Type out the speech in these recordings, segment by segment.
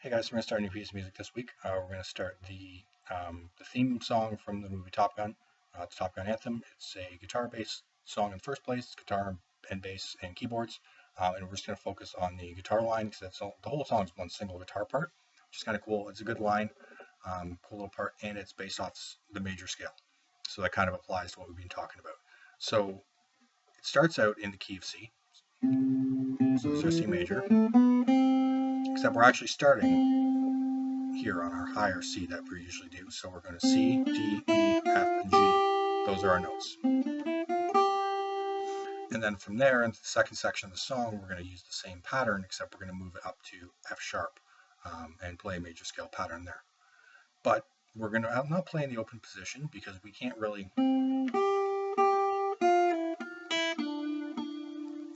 Hey guys, we're going to start a new piece of music this week. We're going to start the theme song from the movie Top Gun. It's Top Gun Anthem. It's a guitar-based song in the first place, guitar and bass and keyboards. And we're just going to focus on the guitar line because the whole song is one single guitar part, which is kind of cool. It's a good line, cool little part, and it's based off the major scale. So that kind of applies to what we've been talking about. So it starts out in the key of C. So this is our C major. Except we're actually starting here on our higher C that we usually do. So we're going to C, D, E, F, and G. Those are our notes. And then from there, into the second section of the song, we're going to use the same pattern, except we're going to move it up to F sharp and play a major scale pattern there. But we're going to not play in the open position because we can't really...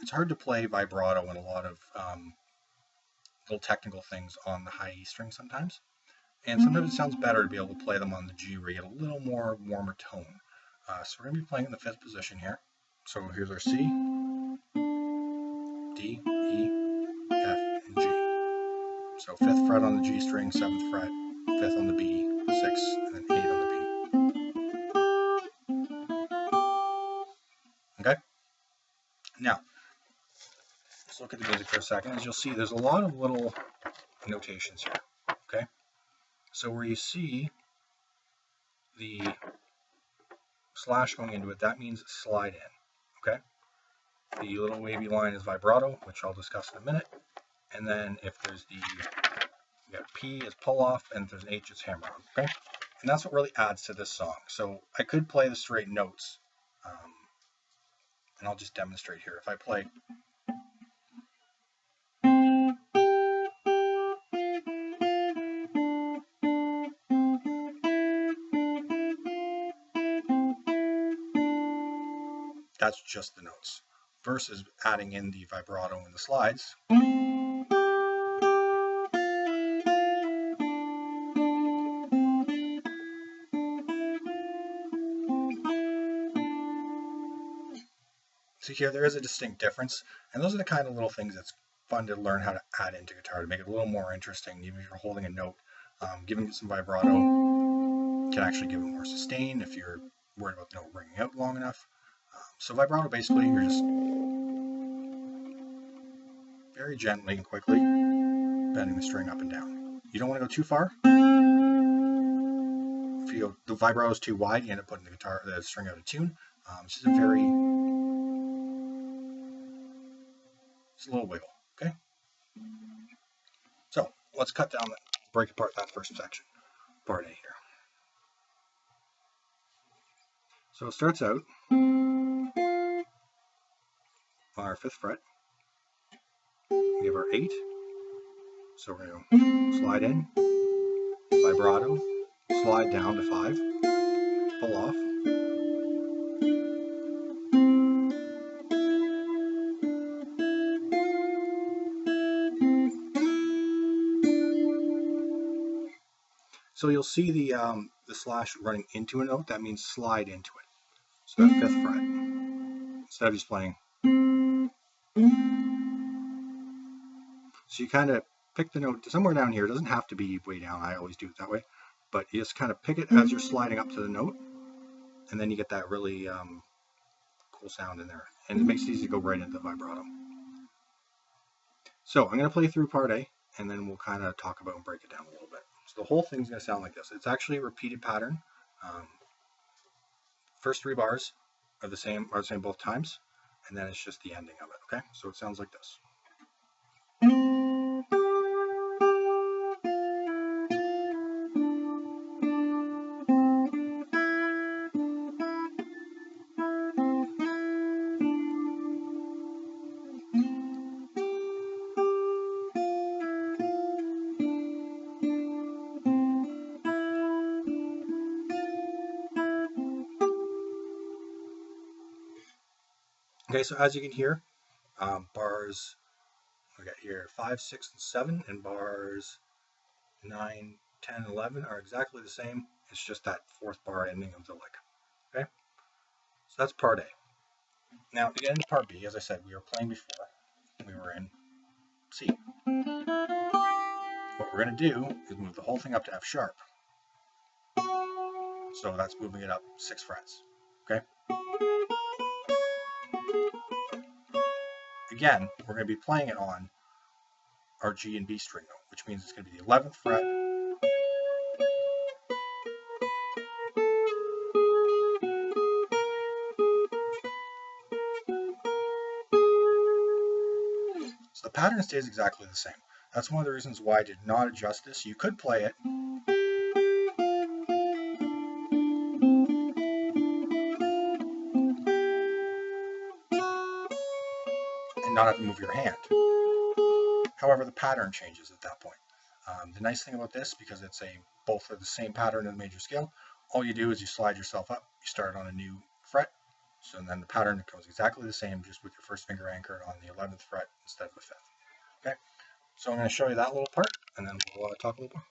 It's hard to play vibrato and a lot of little technical things on the high E string sometimes. And sometimes it sounds better to be able to play them on the G where you get a little more warmer tone. So we're going to be playing in the fifth position here. So here's our C, D, E, F, and G. So fifth fret on the G string, seventh fret, fifth on the B, sixth, and then 8 on the B. Okay? Now, let's look at the music for a second. As you'll see, there's a lot of little notations here. Okay? So where you see the slash going into it, that means slide in. Okay? The little wavy line is vibrato, which I'll discuss in a minute. And then if there's you got P is pull off, and if there's an H, it's hammer on. Okay? And that's what really adds to this song. So I could play the straight notes, and I'll just demonstrate here. If I play... That's just the notes, versus adding in the vibrato and the slides. So here there is a distinct difference, and those are the kind of little things that's fun to learn how to add into guitar to make it a little more interesting. Even if you're holding a note, giving it some vibrato can actually give it more sustain if you're worried about the note ringing out long enough. So vibrato, basically, you're just very gently and quickly bending the string up and down. You don't want to go too far. If you go, the vibrato is too wide, you end up putting the string out of tune. It's just it's a little wiggle, okay? So let's break apart that first section, part A here. So it starts out on our fifth fret. We have our 8. So we're going to slide in, vibrato, slide down to 5, pull off. So you'll see the slash running into a note. That means slide into it. So that fifth fret, instead of just playing. So you kind of pick the note somewhere down here. It doesn't have to be way down. I always do it that way. But you just kind of pick it as you're sliding up to the note. And then you get that really cool sound in there. And it makes it easy to go right into the vibrato. So I'm going to play through part A, and then we'll kind of talk about and break it down a little bit. So the whole thing's going to sound like this. It's actually a repeated pattern. First 3 bars are the same both times, and then it's just the ending of it. Okay, so it sounds like this. Okay, so as you can hear, bars, we got here 5, 6, and 7, and bars 9, 10, 11 are exactly the same. It's just that 4th bar ending of the lick. Okay, so that's part A. Now to get into part B, as I said, we were playing before. We were in C. What we're going to do is move the whole thing up to F sharp. So that's moving it up 6 frets. Okay? Again, we're going to be playing it on our G and B string note, which means it's going to be the 11th fret, so the pattern stays exactly the same. That's one of the reasons why I did not adjust this. You could play it and not have to move your hand. However, the pattern changes at that point. The nice thing about this, because it's both are the same pattern in the major scale, all you do is you slide yourself up, you start on a new fret, so then the pattern becomes exactly the same, just with your first finger anchored on the 11th fret instead of the 5th. Okay, so I'm going to show you that little part, and then we'll talk a little more.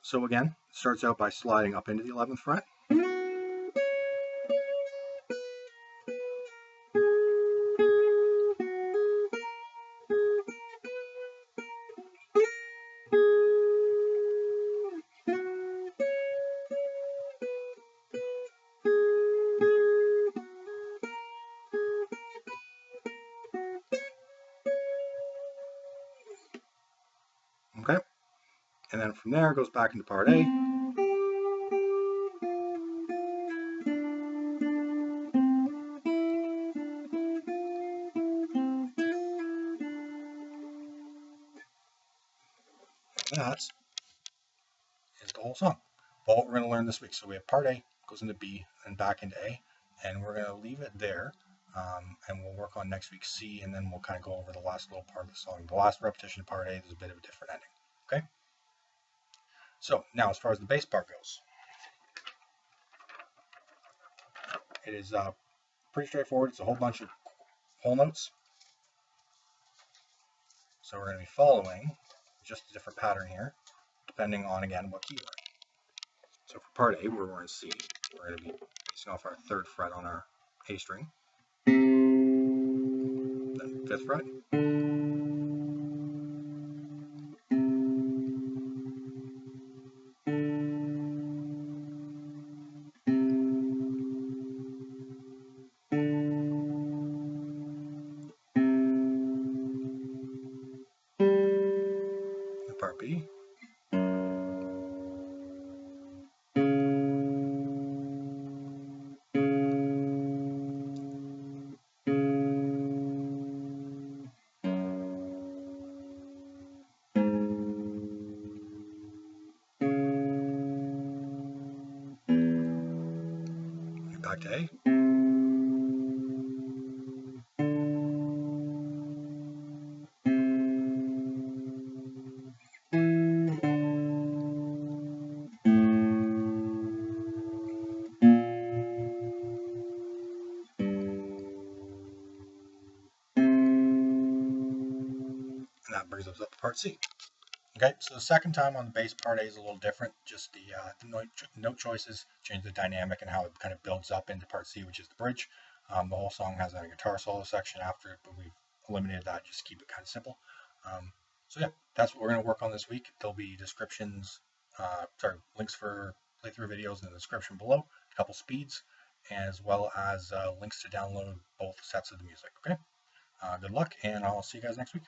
So again, it starts out by sliding up into the 11th fret. Okay, and then from there it goes back into part A. That is the whole song. But what we're going to learn this week. So we have part A goes into B and back into A, and we're going to leave it there, and we'll work on next week's C, and then we'll kind of go over the last little part of the song. The last repetition of part A, there's a bit of a different ending. Okay. So now, as far as the bass part goes, it is pretty straightforward. It's a whole bunch of whole notes. So we're going to be following just a different pattern here, depending on, again, what key we're in. So for part A, we're in C. We're going to be basing off our 3rd fret on our A string, then 5th fret, and part B, back to A, and that brings us up to part C. Okay, so the second time on the bass, part A is a little different. Just the note choices change the dynamic and how it kind of builds up into part C, which is the bridge. The whole song has a guitar solo section after it, but we've eliminated that just to keep it kind of simple. So yeah, that's what we're going to work on this week. There'll be descriptions, links for playthrough videos in the description below, a couple speeds, as well as links to download both sets of the music. Okay, good luck, and I'll see you guys next week.